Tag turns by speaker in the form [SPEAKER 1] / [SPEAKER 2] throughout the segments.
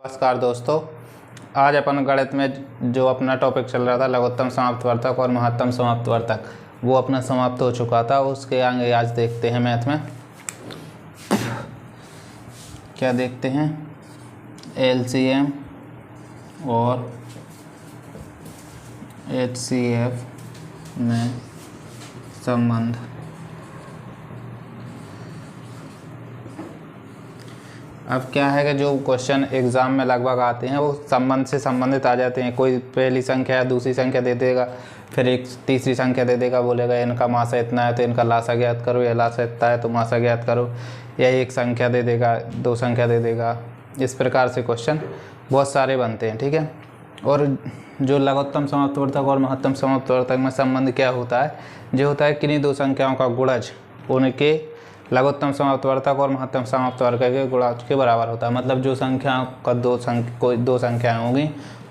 [SPEAKER 1] नमस्कार दोस्तों। आज अपन गणित में जो अपना टॉपिक चल रहा था लघुत्तम समाप्तवर्तक और महत्तम समाप्तवर्तक, वो अपना समाप्त हो चुका था। उसके आगे आज देखते हैं मैथ में क्या देखते हैं, एलसीएम और एचसीएफ में संबंध। अब क्या है कि जो क्वेश्चन एग्ज़ाम में लगभग आते हैं वो संबंध से संबंधित आ जाते हैं। कोई पहली संख्या या दूसरी संख्या दे देगा, फिर एक तीसरी संख्या दे देगा, बोलेगा इनका मासा इतना है तो इनका लासा ज्ञात करो, या लासा इतना है तो मासा ज्ञात करो, या एक संख्या दे देगा, दो संख्या दे देगा। इस प्रकार से क्वेश्चन बहुत सारे बनते हैं, ठीक है। और जो लघुत्तम समाप्तवर्तक और महत्तम समाप्तवर्तक में संबंध क्या होता है, जो होता है किन्हीं दो संख्याओं का गुणज उनके लघुत्तम समाप्तवर्तक और महत्तम समाप्तवर्तक के गुणज के बराबर होता है। मतलब जो संख्याओं का कोई दो संख्याएं होंगी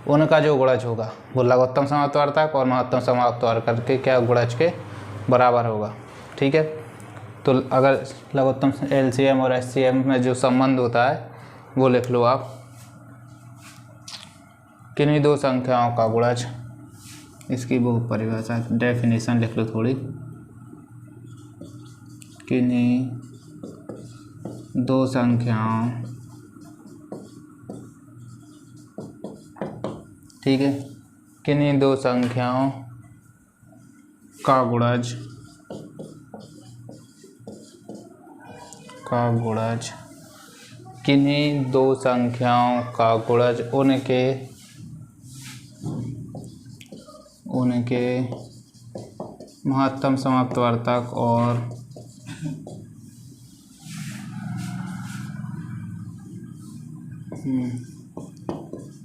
[SPEAKER 1] उनका जो गुणज होगा वो लघुत्तम समाप्तवर्तक और महत्तम समाप्तवर्तक के क्या गुणज के बराबर होगा, ठीक है। तो अगर लघुत्तम एलसीएम और एचसीएफ में जो संबंध होता है वो लिख लो आप, किन्हीं दो संख्याओं का गुणज, इसकी वो परिभाषा डेफिनेशन लिख लो थोड़ी, किन्हीं दो संख्याओं, ठीक है, किन्हीं दो संख्याओं का गुणज किन्हीं दो संख्याओं का गुणज उनके महत्तम समाप्तवर्तक और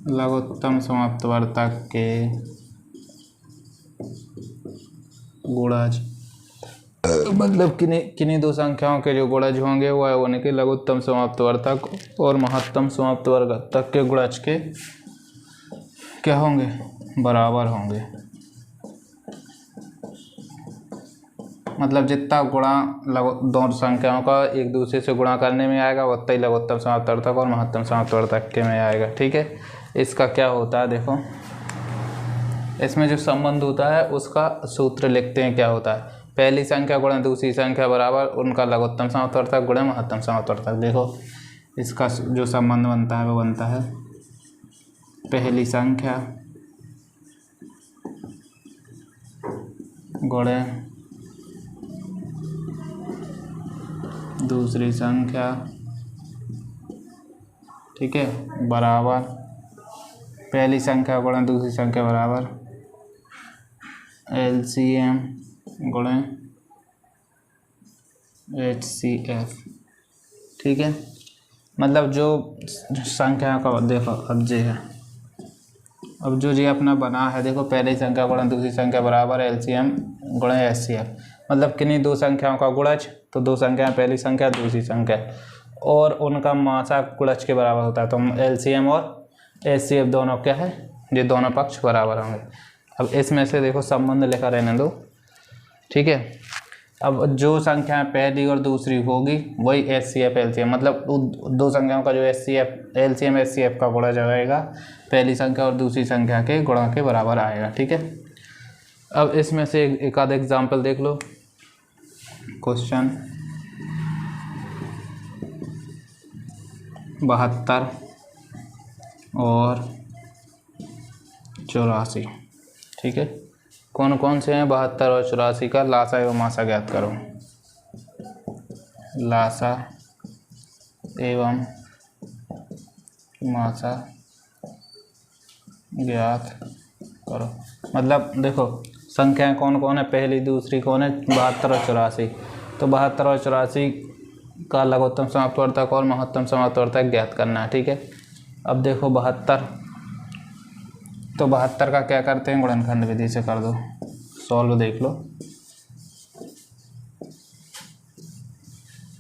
[SPEAKER 1] लघुत्तम समाप्तवर्तक के गुणज, मतलब किन्हीं दो संख्याओं के जो गुणज होंगे वह उनके लघुत्तम समाप्तवर्तक और महत्तम समाप्तवर्तक के गुणज के क्या होंगे, बराबर होंगे। मतलब जितना गुणा दोनों संख्याओं का एक दूसरे से गुणा करने में आएगा उतना ही लघुत्तम समाप्तवर्तक और महत्तम समाप्तवर्तक के में आएगा, ठीक है। इसका क्या होता है, देखो इसमें जो संबंध होता है उसका सूत्र लिखते हैं। क्या होता है, पहली संख्या गुणा दूसरी संख्या बराबर उनका लघुत्तम समाप्तवर्तक गुणा महत्तम समाप्तवर्तक। देखो इसका जो संबंध बनता है वो बनता है पहली संख्या गुणा दूसरी संख्या, ठीक है, बराबर पहली संख्या गुणा दूसरी संख्या बराबर एलसीएम गुणा एचसीएफ, ठीक है। मतलब जो संख्या का देखो अब जे है, अब जो जे अपना बना है, देखो पहली संख्या गुणा दूसरी संख्या बराबर एलसीएम गुणा एचसीएफ। मतलब किन्हीं दो संख्याओं का गुणज, तो दो संख्या पहली संख्या दूसरी संख्या, और उनका मासा गुणज के बराबर होता है। तो एलसीएम और एचसीएफ दोनों क्या है, ये दोनों पक्ष बराबर होंगे। अब इसमें से देखो संबंध लिखा रहने दो, ठीक है। अब जो संख्या पहली और दूसरी होगी वही एचसीएफ एलसीएम, मतलब दो संख्याओं का जो एलसीएम एचसीएफ का गुणज आएगा पहली संख्या और दूसरी संख्या के गुणा के बराबर आएगा, ठीक है। अब इसमें से एक आध एग्जाम्पल देख लो। क्वेश्चन 72 और 84, ठीक है। कौन कौन से हैं 72 और 84 का लासा एवं मासा ज्ञात करो। लासा एवं मासा ज्ञात करो, मतलब देखो संख्याएं कौन कौन है, पहली दूसरी कौन है, 72 और 84। तो 72 और 84 का लघुत्तम समाप्तवर्तक और महत्तम समाप्तवर्तक ज्ञात करना है, ठीक है। अब देखो 72, तो 72 का क्या करते हैं, गुणनखंड विधि से कर दो, सॉल्व देख लो।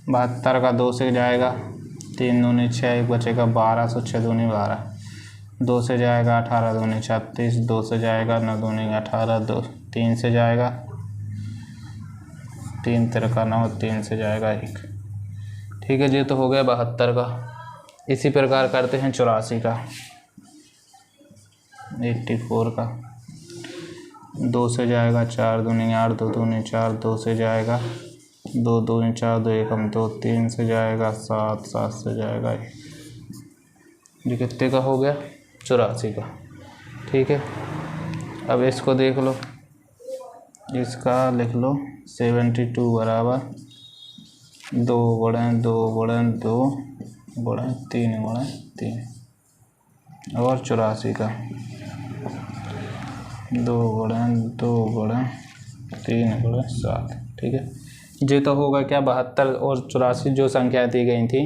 [SPEAKER 1] 72 का 2 से जाएगा 3 दूनी 6, एक बचेगा 12, 6 दूनी 12, 2 से जाएगा 18 दूनी 36, 2 से जाएगा 9 दूनी 18, 2 3 से जाएगा 3 तिरका 9, 3 से जाएगा 1, ठीक है जी। तो हो गया 72 का। इसी प्रकार करते हैं 84 का, 84 का। 2 से जाएगा 4 दूनी 8, 2 दूनी 4, 2 से जाएगा 2 दूनी 4, 2 एकम 2, 3 से जाएगा 7, 7 से जाएगा ये कितने का हो गया 84 का। ठीक है, अब इसको देख लो, इसका लिख लो 72 बराबर 2 गुणे 2 गुणे 2 गुणे 3 गुणे 3 और 84 का 2 गुणे 2 गुणे 3 गुणे 7। ठीक है, ये तो होगा क्या 72 और 84 जो संख्याएं दी गई थी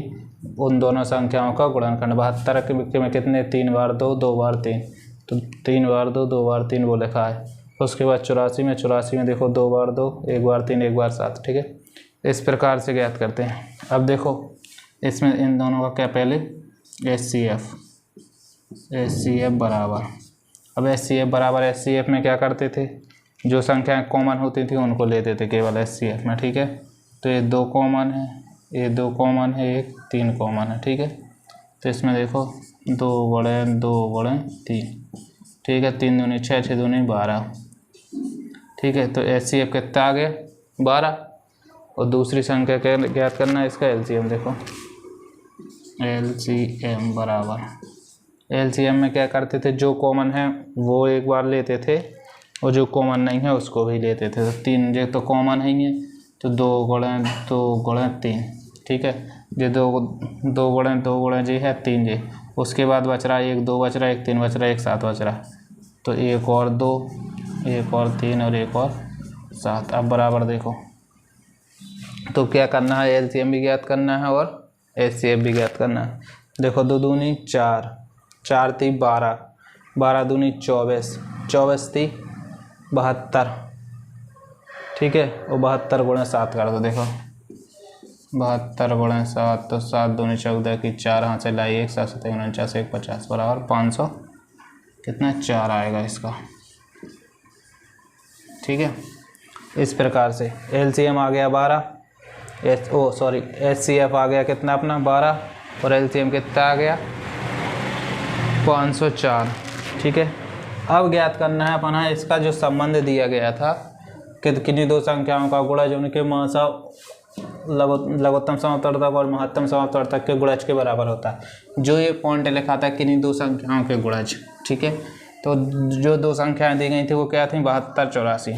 [SPEAKER 1] उन दोनों संख्याओं का गुणनखंड। 72 में कितने 3 बार 2, 2 बार 3, तो 3 बार 2, 2 बार 3 वो लिखा है। उसके बाद 84 में देखो 2 बार 2, 1 बार 3, 1 बार 7। ठीक है, इस प्रकार से ज्ञात करते हैं। अब देखो इसमें इन दोनों का क्या, पहले HCF बराबर, अब HCF बराबर HCF में क्या करते थे, जो संख्याएं कॉमन होती थी उनको लेते थे केवल HCF में। ठीक है, तो ये 2 कॉमन है, ये 2 कॉमन है, एक 3 कॉमन है। ठीक है, तो इसमें देखो 2 गुणे 2 गुणे 3। ठीक है, 3 दूनी 6, 6 दूनी 12। ठीक है, तो HCF कितना आ गया 12। और दूसरी संख्या क्या ज्ञात करना है, इसका LCM देखो, LCM बराबर, LCM में क्या करते थे, जो कॉमन है वो एक बार लेते थे और जो कॉमन नहीं है उसको भी लेते थे। तो 3 जो तो कॉमन है ही, तो 2 गुणे 2 गुणे 3। ठीक है, ये 2 गुणे 2 गुणे जी है 3 जी, उसके बाद बच रहा 1 2 बच रहा, 1 3 बच रहा, 1 7 बच रहा, तो 1 और 2, 1 और 3 और 1 और 7। अब बराबर देखो, तो क्या करना है, LCM भी ज्ञात करना है और HCF भी ज्ञात करना है। देखो 2 दूनी 4, 4 × 3 = 12, 12 दूनी 24, 24 × 3 = 72। ठीक है, और 72 गुणे 7 कर दो। देखो 72 गुणे 7, तो 7 दूनी 14 की 4 हाथ से लाई 1, 7 7 49, 1 50 बराबर 500 कितना 4 आएगा इसका। ठीक है, इस प्रकार से LCM आ गया 12, HCF आ गया कितना अपना 12, और LCM कितना आ गया 504। ठीक है, अब ज्ञात करना है अपना इसका जो संबंध दिया गया था कि किन्हीं दो संख्याओं का गुणा जो उनके लघुत्तम समापवर्तक और महत्तम समापवर्तक के गुणज के बराबर होता है। जो ये पॉइंट लिखा था किन्हीं दो संख्याओं के गुणज। ठीक है, तो जो दो संख्याएं दी गई थी वो क्या थी 72 84।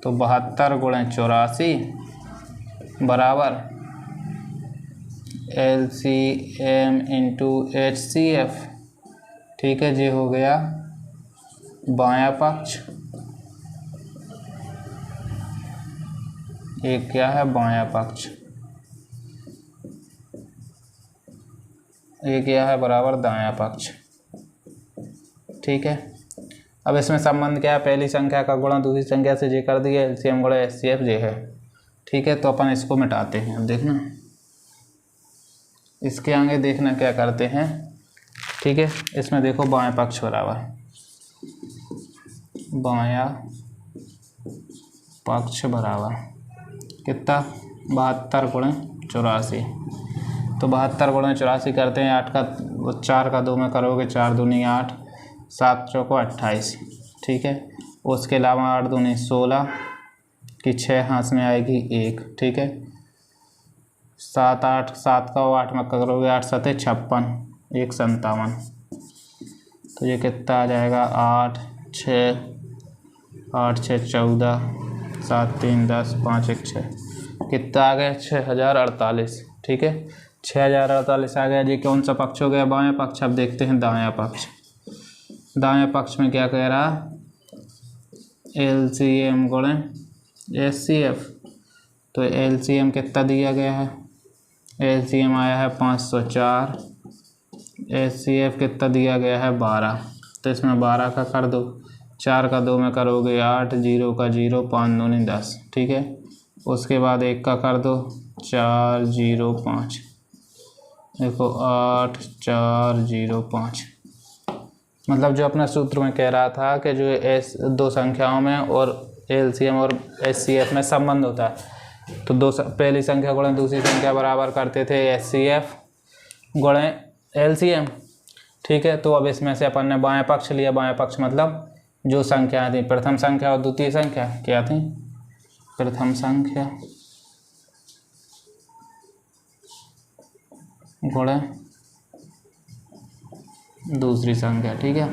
[SPEAKER 1] तो 72 गुणे 84 बराबर LCM इंटू HCF। ठीक है, ये हो गया बायां पक्ष, एक क्या है बायां पक्ष, एक क्या है बराबर दायां पक्ष। ठीक है, अब इसमें संबंध क्या है, पहली संख्या का गुणा दूसरी संख्या से जे कर दिया, LCM गुणा HCF जे है। ठीक है, तो अपन इसको मिटाते हैं। अब देखना इसके आगे देखना क्या करते हैं। ठीक है, इसमें देखो बायां पक्ष बराबर बायां पक्ष बराबर कितना 72 गुणे 84। तो 72 गुणे 84 करते हैं, 8 का 4 का 2 में करोगे 4 दूनी 8, 7 चौको 28। ठीक है, उसके अलावा 8 दूनी 16 की 6 हाथ में आएगी 1। ठीक है, 7 8 7 का 8 में करोगे 8 7 56, 1 57। तो ये कितना आ जाएगा 8 6 14, 7 3 10, 5 1 6, कितना आ गया 6048। ठीक है, 6048 आ गया। जी कौन सा पक्ष हो गया बायां पक्ष। अब देखते हैं दायां पक्ष। दायां पक्ष में क्या कह रहा LCM गुणे HCF। तो LCM कितना दिया गया है, LCM आया है 504, HCF कितना दिया गया है 12। तो इसमें 12 का कर दो, 4 का 2 में करोगे 8, 0 का 0, 5 दूनी 10। ठीक है, उसके बाद 1 का कर दो 4 0 5। देखो 8 4 0 5। मतलब जो अपना सूत्र में कह रहा था कि जो दो संख्याओं में और LCM और HCF में संबंध होता है, तो पहली संख्या गुणा दूसरी संख्या बराबर करते थे HCF गुणा LCM, ठीक है। तो अब इसमें से अपन ने बाएं पक्ष लिया, बाएं पक्ष मतलब जो संख्या थी प्रथम संख्या और द्वितीय संख्या क्या थी, प्रथम संख्या गुणा दूसरी संख्या, ठीक है।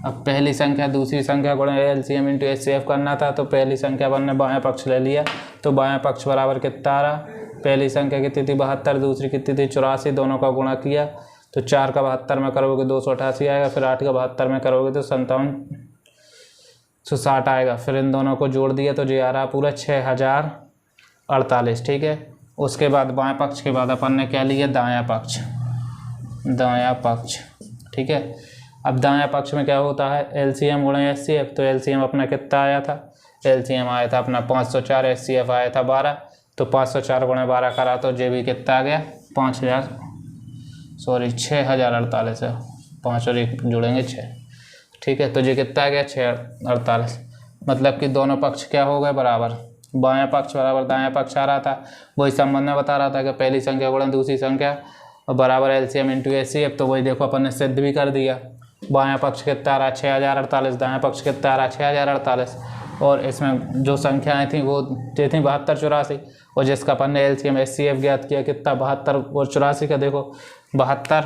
[SPEAKER 1] अब पहली संख्या दूसरी संख्या गुणा LCM इंटू HCF करना था, तो पहली संख्या अपन ने बाएं पक्ष ले लिया, तो बाएं पक्ष बराबर कितना आ रहा, पहली संख्या कितनी थी 72, दूसरी कितनी थी 84, दोनों का गुणा किया तो 4 का 72 में करोगे 288 आएगा, फिर 8 का 72 में करोगे तो 5760 आएगा, फिर इन दोनों को जोड़ दिया तो ये आ रहा पूरा 6048, ठीक है। उसके बाद बाएं पक्ष के बाद अपन ने क्या लिया, दायां पक्ष, दायां पक्ष, ठीक है। अब दायां पक्ष में क्या होता है LCM गुणा HCF, तो LCM अपना कितना आया था, LCM आया था अपना 504, HCF आया था 12, तो 504 गुणा 12 करा तो ये भी कितना आ गया 6048 है, 5 और 1 जोड़ेंगे 6, ठीक है। तो ये कितना आ गया 648, मतलब कि दोनों पक्ष क्या हो गए बराबर, बायां पक्ष बराबर दायां पक्ष आ रहा था, वही संबंध में बता रहा था कि पहली संख्या गुणा दूसरी संख्या बराबर LCM इंटू HCF, तो वही देखो अपन ने सिद्ध भी कर दिया। बायां पक्ष कितना आ रहा 6048, दायां पक्ष कितना आ रहा 6048, और इसमें जो संख्याएं थी वो ये थी 72 84, और जिसका अपन ने LCM HCF ज्ञात किया कितना 72 और 84 का, देखो 72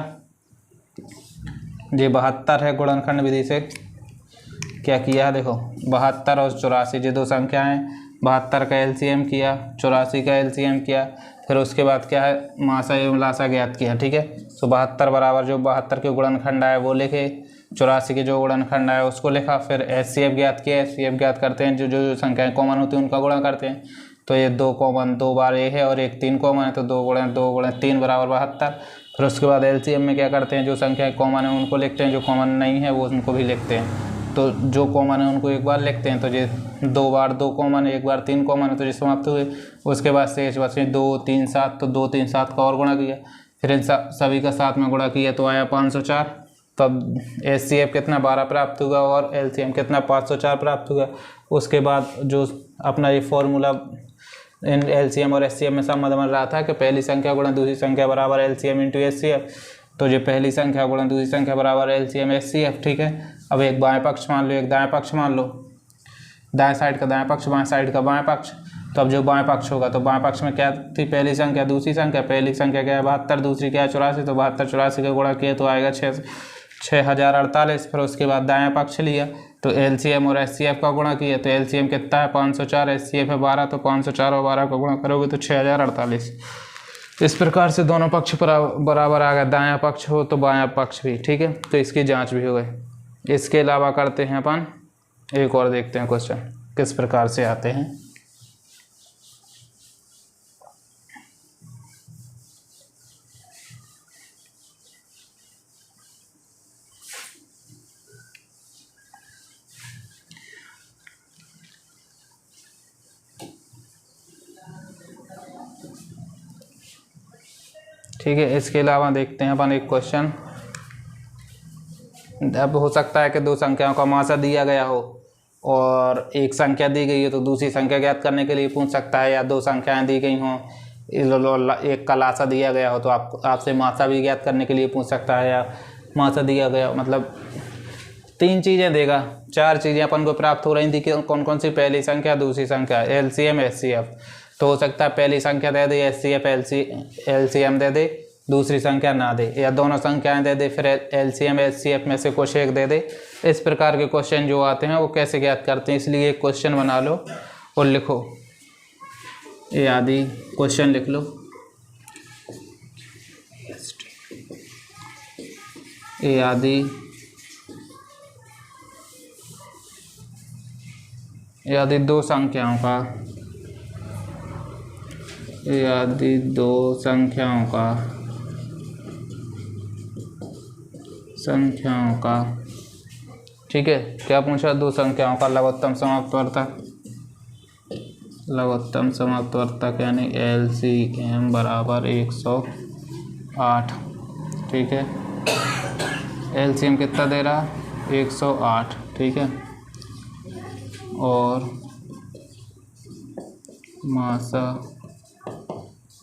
[SPEAKER 1] ये 72 है, गुणनखंड विधि से क्या किया है, देखो 72 और 84 ये दो संख्याएं, 72 का LCM किया, 84 का LCM किया, फिर उसके बाद क्या है मासा एवं लासा ज्ञात किया, ठीक है। तो 72 बराबर जो 72 के गुणनखंड आए वो लिखे, 84 के जो गुणनखंड आए उसको लिखा, फिर HCF ज्ञात किया, HCF ज्ञात करते हैं जो जो संख्याएं कॉमन होती हैं उनका गुणा करते हैं, तो ये 2 कॉमन 2 बार ये है और 1 3 कॉमन है, तो 2 गुणा 3 बराबर 72। फिर उसके बाद LCM में क्या करते हैं, जो संख्याएं कॉमन है उनको लिखते हैं, जो कॉमन नहीं है वो उनको भी लिखते हैं, तो जो कॉमन है उनको एक बार लिखते हैं, तो ये 2 बार 2 कॉमन है, 1 बार 3 कॉमन है, तो ये समाप्त हुए। उसके बाद शेष बचे 2 3 7, तो 2 3 7 का और गुणा किया, फिर इन सभी का साथ में गुणा किया तो आया 504, तब HCF कितना 12 प्राप्त हुआ और LCM कितना 504 प्राप्त हुआ। उसके बाद जो अपना ये फॉर्मूला इन LCM और HCF में संबंध बन रहा था कि पहली संख्या गुणा दूसरी संख्या बराबर LCM इंटू HCF, तो ये पहली संख्या गुणा दूसरी संख्या बराबर LCM HCF, ठीक है। अब एक बाएं पक्ष मान लो, एक दाएं पक्ष मान लो, दाएं साइड का दाएं पक्ष, बाएं साइड का बाएं पक्ष, तो अब जो बाएं पक्ष होगा तो बाएं पक्ष में क्या थी पहली संख्या दूसरी संख्या, पहली संख्या क्या है 72, दूसरी क्या है 84, तो 72 84 का गुणा किया तो आएगा 6048। फिर उसके बाद दायां पक्ष लिया तो LCM और HCF का गुणा किया, तो LCM कितना है 504, HCF है 12, तो 504 और 12 का गुणा करोगे तो 6048। इस प्रकार से दोनों पक्ष बराबर आ गए, दायां पक्ष हो तो बायां पक्ष भी, ठीक है। तो इसकी जांच भी हो गई। इसके अलावा करते हैं अपन एक और, देखते हैं क्वेश्चन किस प्रकार से आते हैं। ठीक है, इसके अलावा देखते हैं अपन एक क्वेश्चन। अब हो सकता है कि दो संख्याओं का मासा दिया गया हो और एक संख्या दी गई है तो दूसरी संख्या ज्ञात करने के लिए पूछ सकता है, या दो संख्याएं दी गई हों एक का लासा दिया गया हो तो आपसे मासा भी ज्ञात करने के लिए पूछ सकता है, या मासा दिया गया मतलब 3 चीज़ें देगा, 4 चीज़ें अपन को प्राप्त हो रही थी कि कौन कौन सी, पहली संख्या दूसरी संख्या LCM HCF, तो हो सकता है पहली संख्या दे दे HCF LCM दे दे, दूसरी संख्या ना दे, या दोनों संख्याएं दे दे फिर LCM HCF में से कुछ एक दे दे। इस प्रकार के क्वेश्चन जो आते हैं वो कैसे ज्ञात करते हैं, इसलिए एक क्वेश्चन बना लो और लिखो, ये आदि क्वेश्चन लिख लो। ये आदि दो संख्याओं का ठीक है, क्या पूछा, 2 संख्याओं का लघुत्तम समाप्तवर्तक यानी LCM बराबर 108, ठीक है। LCM कितना दे रहा 108, ठीक है, और मासा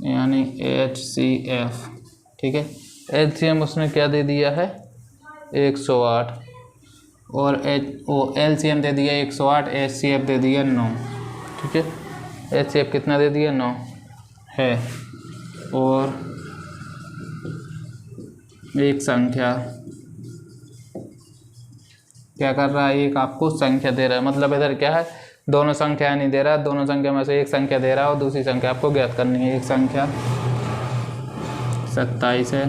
[SPEAKER 1] यानी HCF, ठीक है। LCM उसने क्या दे दिया है 108 और LCM दे दिया 108, HCF दे दिया 9, ठीक है। HCF कितना दे दिया 9 है और एक संख्या क्या कर रहा है, एक आपको संख्या दे रहा है, मतलब इधर क्या है दोनों संख्या नहीं दे रहा है, दोनों संख्या में से एक संख्या दे रहा है और दूसरी संख्या आपको ज्ञात करनी है। एक संख्या 27 है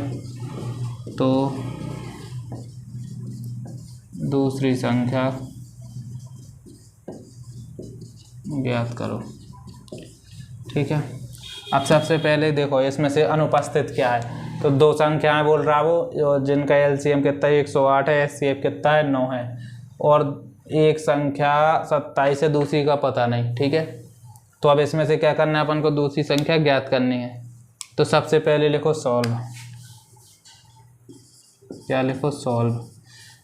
[SPEAKER 1] तो दूसरी संख्या ज्ञात करो, ठीक है। अब सबसे पहले देखो इसमें से अनुपस्थित क्या है, तो दो संख्याएं बोल रहा वो जिनका LCM कितना है 108 है, HCF कितना है 9 है, और एक संख्या 27 है, दूसरी का पता नहीं, ठीक है। तो अब इसमें से क्या करना है अपन को, दूसरी संख्या ज्ञात करनी है। तो सबसे पहले लिखो सॉल्व, क्या लिखो सॉल्व।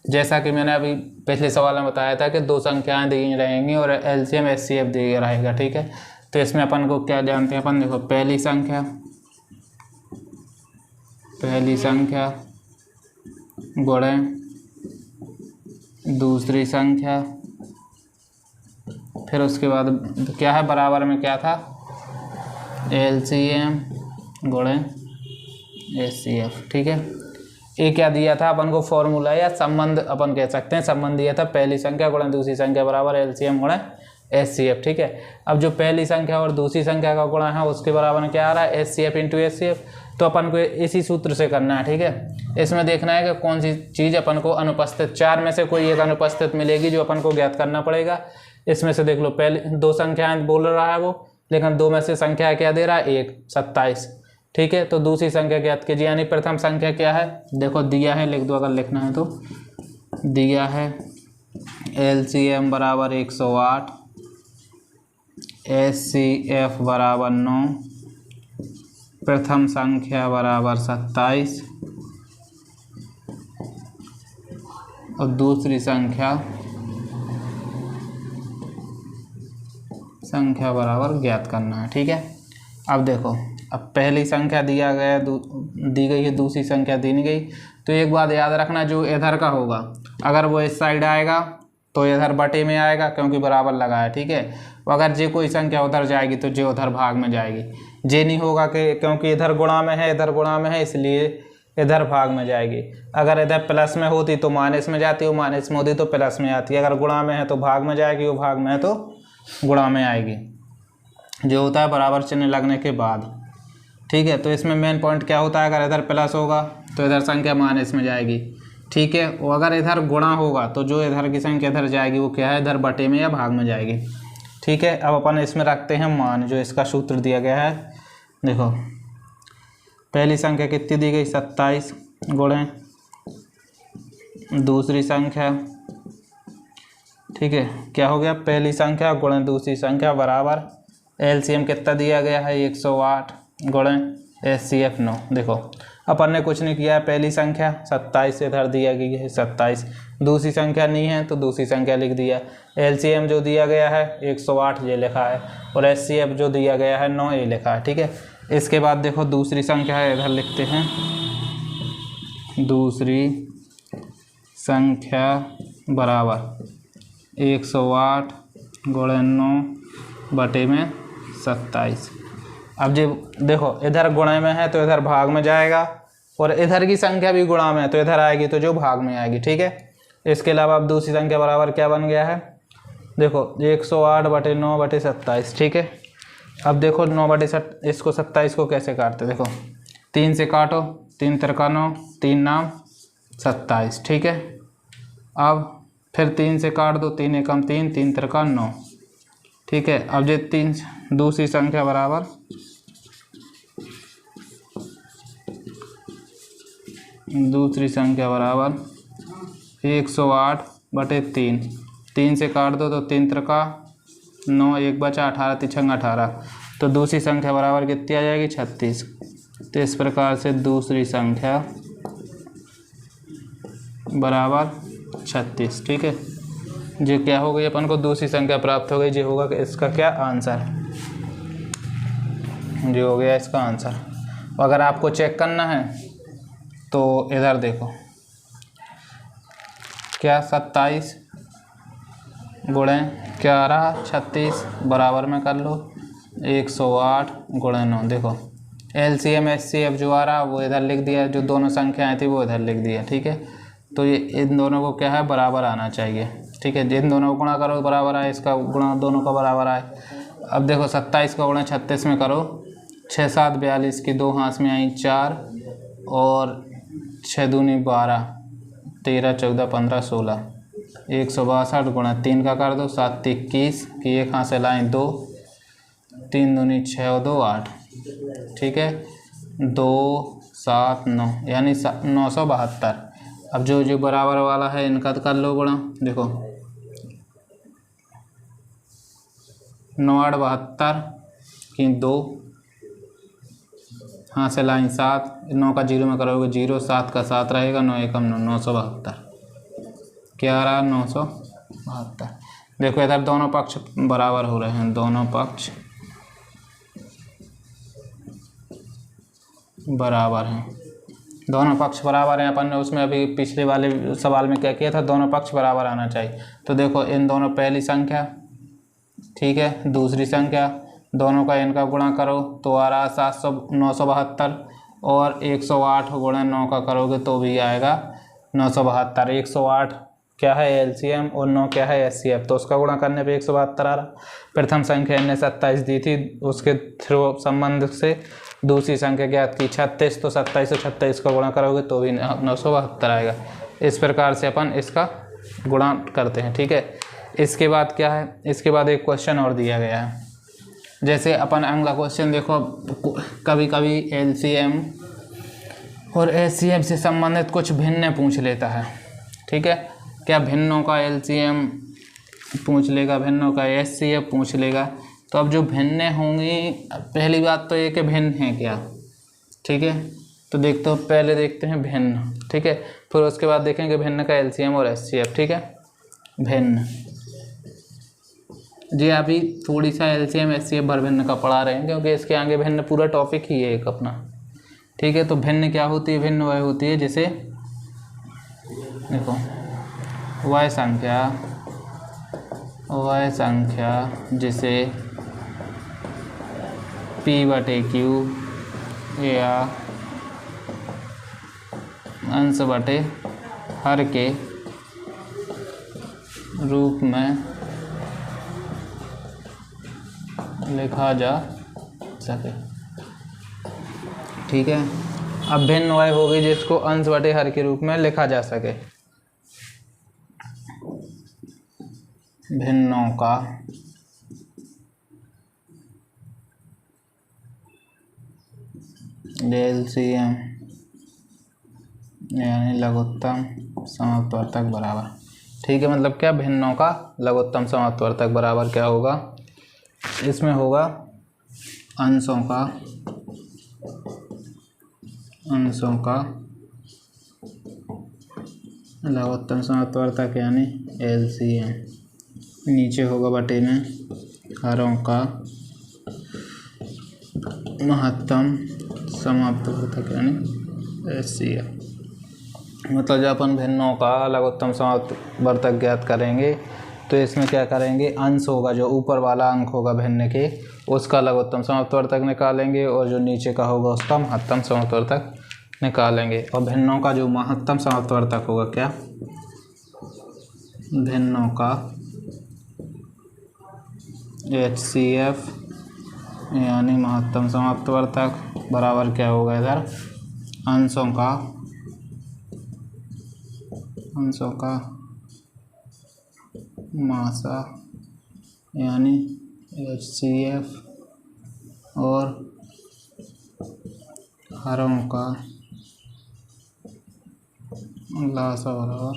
[SPEAKER 1] जैसा कि मैंने अभी पिछले सवाल में बताया था कि दो संख्याएं दी रहेंगी और LCM HCF दिया रहेगा, ठीक है। तो इसमें अपन को क्या जानते हैं अपन, देखो पहली संख्या गुणे दूसरी संख्या, फिर उसके बाद क्या है बराबर में क्या था LCM गुणे HCF, ठीक है। ये क्या दिया था अपन को फॉर्मूला या संबंध अपन कह सकते हैं, संबंध दिया था पहली संख्या गुणे दूसरी संख्या बराबर LCM गुणे HCF, ठीक है। अब जो पहली संख्या और दूसरी संख्या का गुणा है उसके बराबर में क्या आ रहा है HCF इंटू HCF, तो अपन को इसी सूत्र से करना है, ठीक है। इसमें देखना है कि कौन सी चीज़ अपन को अनुपस्थित, चार में से कोई एक अनुपस्थित मिलेगी जो अपन को ज्ञात करना पड़ेगा। इसमें से देख लो पहले दो संख्याएं बोल रहा है वो, लेकिन दो में से संख्या क्या दे रहा है एक 27, ठीक है। तो दूसरी संख्या ज्ञात कीजिए, यानी प्रथम संख्या क्या है, देखो दिया है, लिख दो अगर लिखना है तो, दिया है LCM बराबर 108, HCF बराबर 9, प्रथम संख्या बराबर 27 और दूसरी संख्या बराबर ज्ञात करना है, ठीक है। अब देखो, अब पहली संख्या दिया गया दी गई है, दूसरी संख्या दी नहीं गई, तो एक बात याद रखना, जो इधर का होगा अगर वो इस साइड आएगा तो इधर बटे में आएगा क्योंकि बराबर लगा है, ठीक है। अगर जे कोई संख्या उधर जाएगी तो जे उधर भाग में जाएगी, जे नहीं होगा कि क्योंकि इधर गुणा में है इधर गुणा में है इसलिए इधर भाग में जाएगी। अगर इधर प्लस में होती तो माइनस में जाती, वो माइनस में होती तो प्लस में आती, अगर गुणा में है तो भाग में जाएगी, वो भाग में है तो गुणा में आएगी, जो होता है बराबर चिन्ह लगने के बाद, ठीक है। तो इसमें मेन पॉइंट क्या होता है, अगर इधर प्लस होगा तो इधर संख्या माइनस में जाएगी, ठीक है। और अगर इधर गुणा होगा तो जो इधर की संख्या इधर जाएगी वो क्या है इधर बटे में या भाग में जाएगी, ठीक है। अब अपन इसमें रखते हैं मान, जो इसका सूत्र दिया गया है, देखो पहली संख्या कितनी दी गई 27 गुणे दूसरी संख्या, ठीक है। क्या हो गया, पहली संख्या गुणे दूसरी संख्या बराबर LCM कितना दिया गया है 108 गुणे HCF 9। देखो अपन ने कुछ नहीं किया है, पहली संख्या 27 इधर दिया गया है 27, दूसरी संख्या नहीं है तो दूसरी संख्या लिख दिया, LCM जो दिया गया है 108 ये लिखा है और HCF जो दिया गया है 9 ये लिखा है, ठीक है। इसके बाद देखो दूसरी संख्या है, इधर लिखते हैं, दूसरी संख्या बराबर 108 गुणे 9 बटे में 27। अब जो देखो इधर गुणे में है तो इधर भाग में जाएगा और इधर की संख्या भी गुणा में है तो इधर आएगी तो जो भाग में आएगी, ठीक है। इसके अलावा अब दूसरी संख्या बराबर क्या बन गया है, देखो 108 बटे 9 बटे 27, ठीक है। अब देखो 9 बटे इसको 27 को कैसे काटते, देखो 3 से काटो, 3 तिरका 9, 3 नाम 27, ठीक है। अब फिर 3 से काट दो, 3 एकम 3, 3 तिरका 9, ठीक है। अब जो 3 दूसरी संख्या बराबर दूसरी संख्या बराबर 108 बटे 3, 3 से काट दो तो 3 तिरका 9, एक बचा 18, तिछंग 18, तो दूसरी संख्या बराबर कितनी आ जाएगी 36। तो इस प्रकार से दूसरी संख्या बराबर 36, ठीक है। जो क्या हो गई अपन को दूसरी संख्या प्राप्त हो गई, जो होगा कि इसका क्या आंसर। ये हो गया इसका आंसर। अगर आपको चेक करना है तो इधर देखो, क्या 27 गुणे क्या रहा 36 बराबर में कर लो 108 गुणे 9। देखो LCM HCF जो आ रहा वो इधर लिख दिया, जो दोनों संख्याएं थी वो इधर लिख दिया। ठीक है, तो ये इन दोनों को क्या है बराबर आना चाहिए। ठीक है, जिन दोनों को गुणा करो बराबर आए, इसका गुणा दोनों का बराबर आए। अब देखो 27 का गुणा 36 में करो, 6 7 42 की 2 हाथ में आई 4 और 6 दूनी 12 13 14 15 16 162 गुणा 3 का कर दो 7 21 की 1 हाथ से लाएँ 2 3 दूनी 6 और 2 8। ठीक है, 2 7 9 यानी 972। अब जो जो बराबर वाला है इनका तो कर लो गुणा। देखो 9 8 72 की 2 हाँ से लाइन 7, 9 का 0 में करोगे 0, 7 का 7 रहेगा, 9 एकम 9 972। क्या रहा 972। देखो इधर दोनों पक्ष बराबर हो रहे हैं, दोनों पक्ष बराबर हैं, दोनों पक्ष बराबर हैं। अपन ने उसमें अभी पिछले वाले सवाल में क्या किया था, दोनों पक्ष बराबर आना चाहिए। तो देखो इन दोनों पहली संख्या, ठीक है, दूसरी संख्या, दोनों का इनका गुणा करो तो आ रहा 972 और 108 गुणा 9 का करोगे तो भी आएगा 972। 108 क्या है LCM और 9 क्या है HCF, तो उसका गुणा करने पे 172 आ रहा। प्रथम संख्या इनने 27 दी थी, उसके थ्रू संबंध से दूसरी संख्या ज्ञात की 36, तो 27 और 36 का गुणा करोगे तो भी 972 आएगा। इस प्रकार से अपन इसका गुणा करते हैं। ठीक है, इसके बाद क्या है, इसके बाद एक क्वेश्चन और दिया गया है। जैसे अपन अगला क्वेश्चन देखो, कभी कभी LCM और HCF से संबंधित कुछ भिन्न पूछ लेता है। ठीक है, क्या भिन्नों का LCM पूछ लेगा, भिन्नों का HCF पूछ लेगा। तो अब जो भिन्न होंगी, पहली बात तो ये कि भिन्न है क्या। ठीक है, तो देखते हो, पहले देखते हैं भिन्न। ठीक है, फिर उसके बाद देखेंगे भिन्न का LCM और HCF। ठीक है, भिन्न जी अभी थोड़ी सा LCM HCF भर भिन्न का पढ़ा रहे हैं, क्योंकि इसके आगे भिन्न पूरा टॉपिक ही है एक अपना। ठीक है, तो भिन्न क्या होती है, भिन्न वह होती है जिसे देखो वह संख्या जिसे P/Q या अंश बटे हर के रूप में लिखा जा सके। ठीक है, अब भिन्न वह होगी जिसको अंश बटे हर के रूप में लिखा जा सके। भिन्नों का LCM यानी लघुत्तम समवर्तक बराबर। ठीक है, मतलब क्या, भिन्नों का लघुत्तम समवर्तक बराबर क्या होगा, इसमें होगा अंशों का लघुत्तम समवर्तक यानी LCM, नीचे होगा बटे में हरों का महत्तम समवर्तक यानी HCF। मतलब जब अपन भिन्नों का लघुत्तम समवर्तक ज्ञात करेंगे तो इसमें क्या करेंगे, अंश होगा जो ऊपर वाला अंक होगा भिन्न के, उसका लघुत्तम समवर्तक निकालेंगे और जो नीचे का होगा उसका महत्तम समवर्तक निकालेंगे। और भिन्नों का जो महत्तम समवर्तक होगा, क्या, भिन्नों का HCF यानी महत्तम समवर्तक बराबर क्या होगा, इधर अंशों का मासा यानी HCF और हरों का लासा बराबर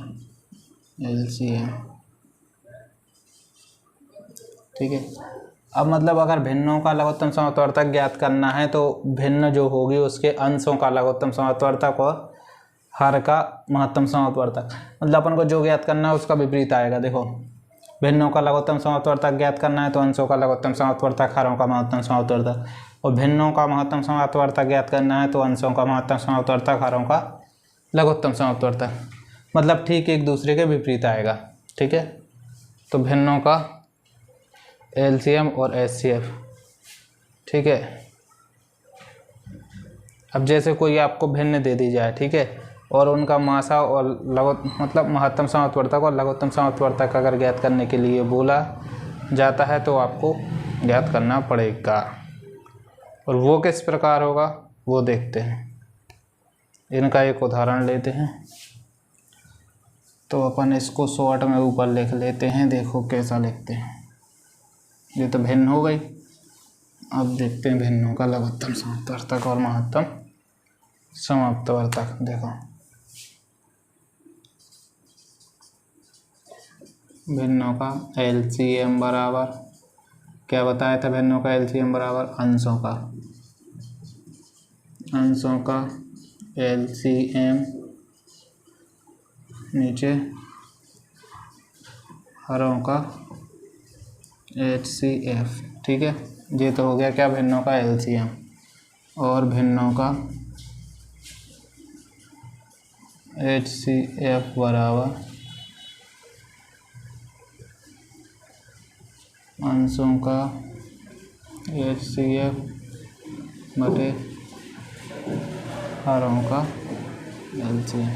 [SPEAKER 1] LCM। ठीक है, अब मतलब अगर भिन्नों का लघुत्तम समवर्तक ज्ञात करना है तो भिन्न जो होगी उसके अंशों का लघुत्तम समवर्तक और हर का महत्तम समवर्तक, मतलब अपन को जो ज्ञात करना है उसका विपरीत आएगा। देखो भिन्नों का लघुत्तम समवर्तक ज्ञात करना है तो अंशों का लघुत्तम समवर्तक, हरों का महत्तम समवर्तक। और भिन्नों का महत्तम समापवर्तक ज्ञात करना है तो अंशों का महत्तम समापवर्तक, हरों का लघुत्तम समापवर्तक, मतलब ठीक एक दूसरे के विपरीत आएगा। ठीक है, तो भिन्नों का एलसीएम और एचसीएफ। ठीक है, अब जैसे कोई आपको भिन्न दे दी जाए, ठीक है, और उनका मासा और मतलब महत्तम समापवर्तक और लघुत्तम समापवर्तक अगर ज्ञात करने के लिए बोला जाता है तो आपको ज्ञात करना पड़ेगा। और वो किस प्रकार होगा वो देखते हैं। इनका एक उदाहरण लेते हैं, तो अपन इसको शॉर्ट में ऊपर लिख लेते हैं। देखो कैसा लिखते हैं। ये तो भिन्न हो गई। अब देखते हैं भिन्नों का लघुत्तम समापवर्तक और महत्तम समापवर्तक। देखो भिन्नों का एलसीएम बराबर, क्या बताया था, भिन्नों का एलसीएम बराबर अंशों का एलसीएम नीचे हरों का एचसीएफ। ठीक है, ये तो हो गया क्या, भिन्नों का एलसीएम। और भिन्नों का एचसीएफ बराबर अंशों का एचसीएफ बटे हरों का एलसीएम।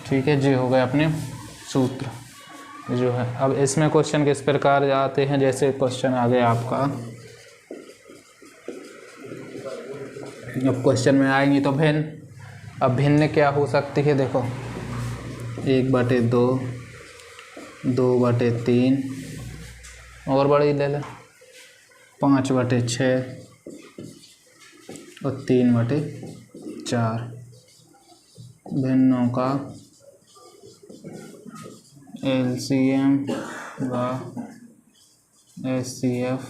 [SPEAKER 1] ठीक है, जी हो गए अपने सूत्र जो है। अब इसमें क्वेश्चन किस प्रकार आते हैं, जैसे क्वेश्चन आ गया आपका, अब क्वेश्चन में आएंगी तो भिन्न। अब भिन्न क्या हो सकती है, देखो 1/2, 2/3 और बड़ी ले लें 5/6 और 3/4। भिन्नों का एलसीएम व एचसीएफ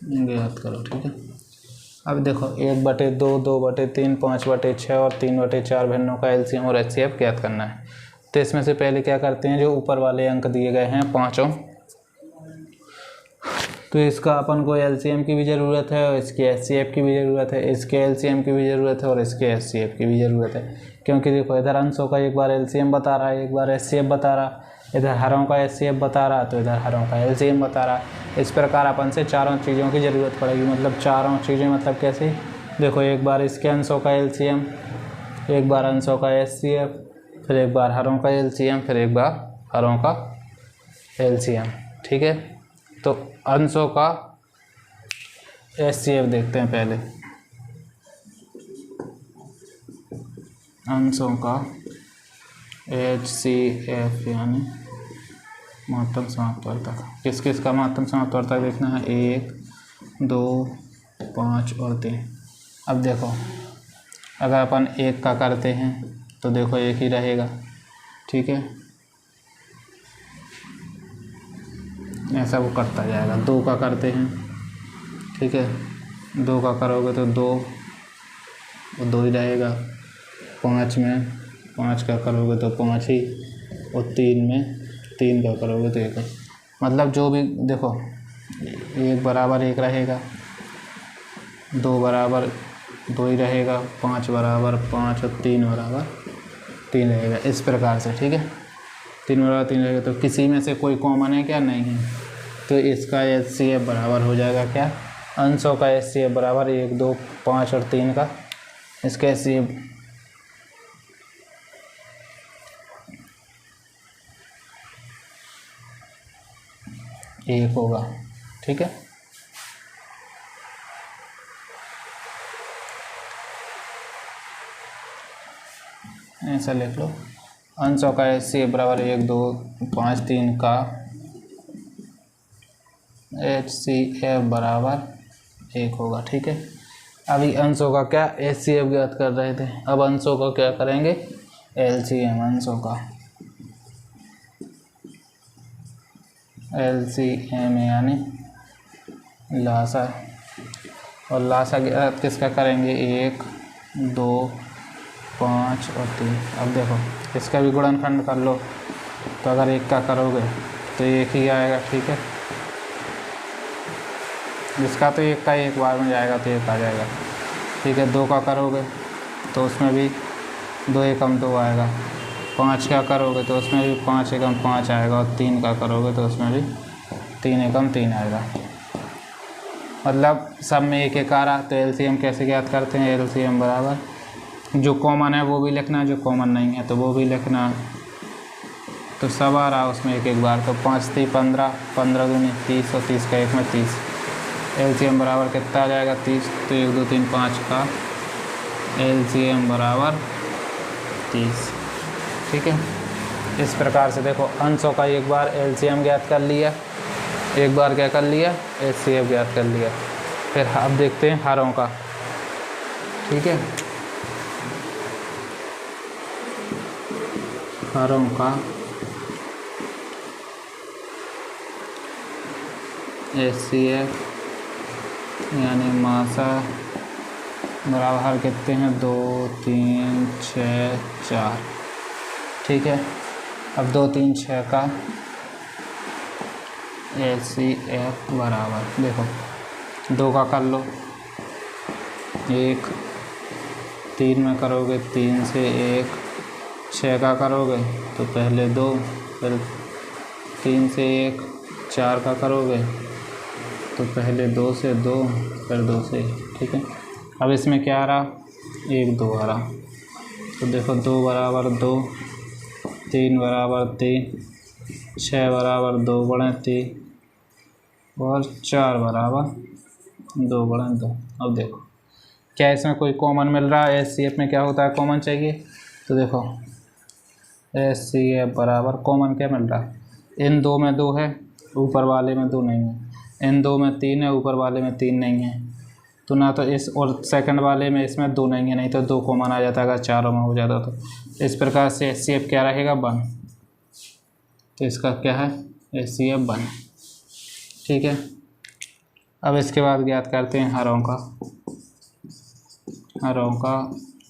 [SPEAKER 1] ज्ञात करो। ठीक है, अब देखो 1/2, 2/3, 5/6 और 3/4 भिन्नों का एलसीएम और एचसीएफ ज्ञात करना है। तो इसमें से पहले क्या करते हैं, जो ऊपर वाले अंक दिए गए हैं पाँचों, तो इसका अपन को एलसीएम की भी ज़रूरत है और इसके एचसीएफ की भी ज़रूरत है, इसके एलसीएम की भी ज़रूरत है और इसके एचसीएफ की भी ज़रूरत है। क्योंकि देखो इधर अंशों का एक बार एलसीएम बता रहा है, एक बार एचसीएफ बता रहा, इधर हरों का एचसीएफ बता रहा तो इधर हरों का एलसीएम बता रहा। इस प्रकार अपन से चारों चीज़ों की ज़रूरत पड़ेगी। मतलब चारों चीज़ें मतलब कैसे, देखो एक बार इसके अंशों का एलसीएम, एक बार अंशों का एचसीएफ, फिर एक बार हरों का एलसीएम, फिर एक बार हरों का एलसीएम। ठीक है, तो अंशों का एचसीएफ देखते हैं पहले। अंशों का एचसीएफ यानी महत्तम समापवर्तक। किस किस का महत्तम समापवर्तक देखना है, 1, 2, 5 और 3। अब देखो अगर अपन 1 का करते हैं तो देखो 1 ही रहेगा। ठीक है, ऐसा वो करता जाएगा। 2 का करते हैं, ठीक है, 2 का करोगे तो 2 ही रहेगा। 5 में 5 का करोगे तो 5 ही, और 3 में 3 का करोगे तो 1। मतलब जो भी देखो 1 बराबर 1 रहेगा, 2 बराबर 2 ही रहेगा, 5 बराबर 5 और 3 बराबर 3 रहेगा। इस प्रकार से, ठीक है, 3 बराबर 3 रहेगा। तो किसी में से कोई कॉमन है क्या, नहीं है, तो इसका एचसीएफ बराबर हो जाएगा क्या, अंशों का एचसीएफ बराबर 1, 2, 5 और 3 का, इसका एचसीएफ एक होगा। ठीक है, ऐसा लिख लो, अंशों का एचसीएफ बराबर 1, 2, 5, 3 का एचसीएफ बराबर 1 होगा। ठीक है, अभी अंशों का क्या एचसीएफ ज्ञात कर रहे थे, अब अंशों का क्या करेंगे, एलसीएम। अंशों का एलसीएम यानी लासा, और लासा ज्ञात किसका करेंगे, 1, 2, 5 और 3। अब देखो इसका भी गुणनखंड कर लो, तो अगर 1 का करोगे तो 1 ही आएगा। ठीक है, जिसका तो एक का एक बार में जाएगा तो एक आ जाएगा, ठीक है। 2 का करोगे तो उसमें भी 2 एकम 2 आएगा। 5 का करोगे तो उसमें भी 5 एकम 5 आएगा, और 3 का करोगे तो उसमें भी 3 एकम 3 आएगा। मतलब सब में एक एक आ रहा। तो एलसीएम कैसे ज्ञात करते हैं? एलसीएम बराबर जो कॉमन है वो भी लिखना, जो कॉमन नहीं है तो वो भी लिखना। तो सब आ रहा उसमें एक एक बार। तो 5 3 15, 15 दूनी 30, और 30 का एक में 30। एलसीएम बराबर कितना आ जाएगा? 30। तो 1 2 3 5 का एलसीएम बराबर 30, ठीक है। इस प्रकार से देखो अंशों का एक बार एलसीएम ज्ञात कर लिया, एक बार क्या कर लिया? एचसीएफ ज्ञात कर लिया। फिर अब देखते हैं हरों का, ठीक है। हरों का एचसीएफ यानी मासा बराबर हर कितने हैं? 2 3 6 4, ठीक है। अब 2 3 6 का एचसीएफ बराबर देखो 2 का कर लो 1, 3 में करोगे 3 से 1, 6 का करोगे तो पहले 2, फिर 3 से 1, 4 का करोगे तो पहले 2 से 2, फिर 2 से 1, ठीक है। अब इसमें क्या आ रहा? 1 2 आ रहा। तो देखो 2 बराबर 2, 3 बराबर 3, 6 बराबर 2 गुणे 3, और 4 बराबर 2 गुणे 2। अब देखो क्या इसमें कोई कॉमन मिल रहा है? एचसीएफ में क्या होता है? कॉमन चाहिए। तो देखो एचसीएफ बराबर कॉमन क्या मिल रहा है? इन 2 में 2 है, ऊपर वाले में 2 नहीं है। इन 2 में 3 है, ऊपर वाले में 3 नहीं है। तो ना तो इस और सेकंड वाले में इसमें 2 नहीं है, नहीं तो 2 कॉमन आ जाता अगर चारों में हो जाता तो। इस प्रकार से एचसीएफ क्या रहेगा? 1। तो इसका क्या है? एचसीएफ 1, ठीक है। अब इसके बाद ज्ञात करते हैं हरों का। हरों का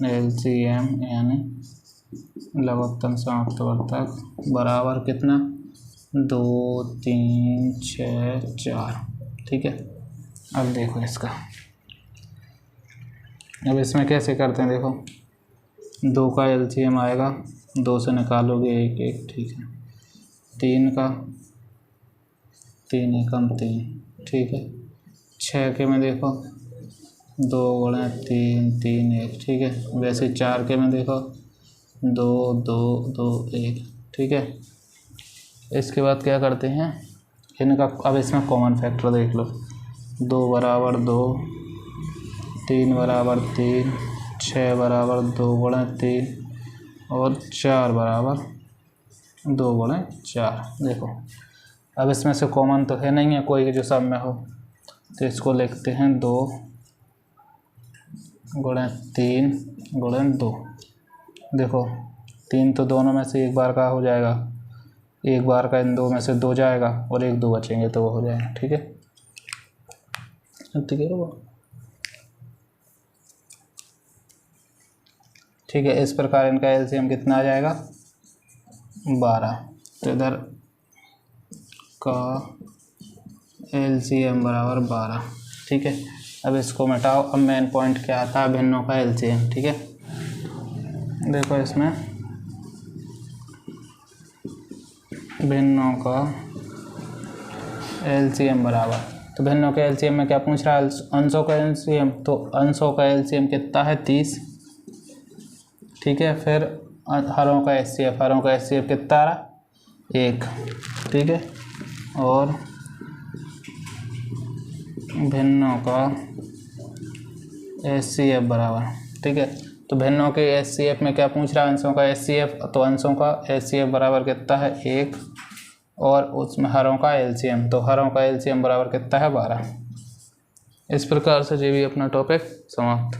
[SPEAKER 1] एलसीएम यानी लघुत्तम समाप्तवर्तक बराबर कितना? 2 3 6 4, ठीक है। अब देखो इसका, अब इसमें कैसे करते हैं? देखो 2 का एलसीएम आएगा, 2 से निकालोगे 1 1, ठीक है। 3 का 3 एकम 3, ठीक है। 6 के में देखो 2 गुणे 3 3 1, ठीक है। वैसे 4 के में देखो 2 2 2 1, ठीक है। इसके बाद क्या करते हैं इनका? अब इसमें कॉमन फैक्टर देख लो। 2 बराबर 2, 3 बराबर 3, 6 बराबर 2 गुणे 3, और 4 बराबर 2 गुणे 4। देखो अब इसमें से कॉमन तो है नहीं है कोई जो सब में हो, तो इसको लिखते हैं 2 गुणे 3 गुणे 2। देखो 3 तो दोनों में से एक बार का हो जाएगा, एक बार का इन 2 में से 2 जाएगा, और 1 2 बचेंगे तो वो हो जाएगा, ठीक है। ठीक है ठीक है। इस प्रकार इनका एलसीएम कितना आ जाएगा? 12। तो इधर का एलसीएम बराबर 12, ठीक है। अब इसको मिटाओ। अब मेन पॉइंट क्या आता है? भिन्नों का एलसीएम, ठीक है। देखो इसमें भिन्नों का एलसीएम बराबर, तो भिन्नों के एलसीएम में क्या पूछ रहा है? अंशों का एलसीएम। तो अंशों का एलसीएम कितना है? 30, ठीक है। फिर हरों का एचसीएफ, हरों का एचसीएफ कितना आ रहा? 1, ठीक है। और भिन्नों का एचसीएफ बराबर, ठीक है। तो भिन्नों के एचसीएफ में क्या पूछ रहा है? अंशों का एचसीएफ। तो अंशों का एचसीएफ बराबर कितना है? 1, और उसमें हरों का एलसीएम। तो हरों का एलसीएम बराबर कितना है? 12। इस प्रकार से जो भी अपना टॉपिक समाप्त।